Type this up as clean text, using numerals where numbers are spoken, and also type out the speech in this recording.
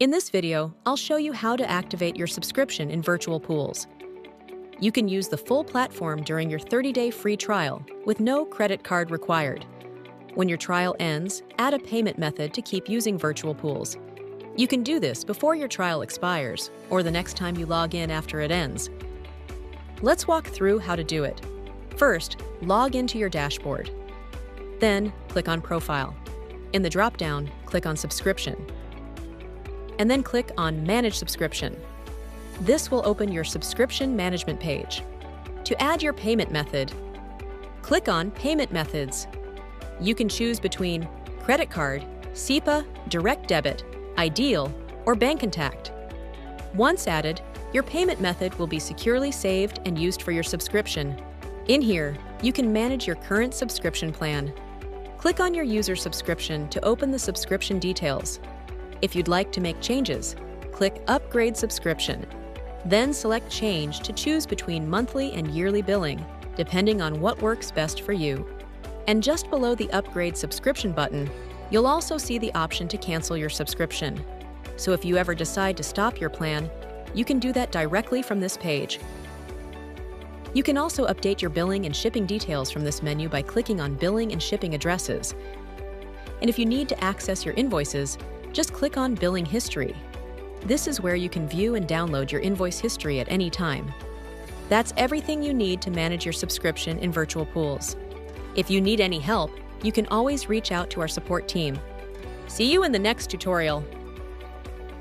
In this video, I'll show you how to activate your subscription in VirtualPools. You can use the full platform during your 30-day free trial with no credit card required. When your trial ends, add a payment method to keep using VirtualPools. You can do this before your trial expires or the next time you log in after it ends. Let's walk through how to do it. First, log into your dashboard. Then, click on Profile. In the drop-down, click on Subscription. And then click on Manage Subscription. This will open your subscription management page. To add your payment method, click on Payment Methods. You can choose between credit card, SEPA, direct debit, Ideal, or Bank Contact. Once added, your payment method will be securely saved and used for your subscription. In here, you can manage your current subscription plan. Click on your user subscription to open the subscription details. If you'd like to make changes, click Upgrade Subscription. Then select Change to choose between monthly and yearly billing, depending on what works best for you. And just below the Upgrade Subscription button, you'll also see the option to cancel your subscription. So if you ever decide to stop your plan, you can do that directly from this page. You can also update your billing and shipping details from this menu by clicking on Billing and Shipping Addresses. And if you need to access your invoices, just click on Billing History. This is where you can view and download your invoice history at any time. That's everything you need to manage your subscription in VirtualPools. If you need any help, you can always reach out to our support team. See you in the next tutorial.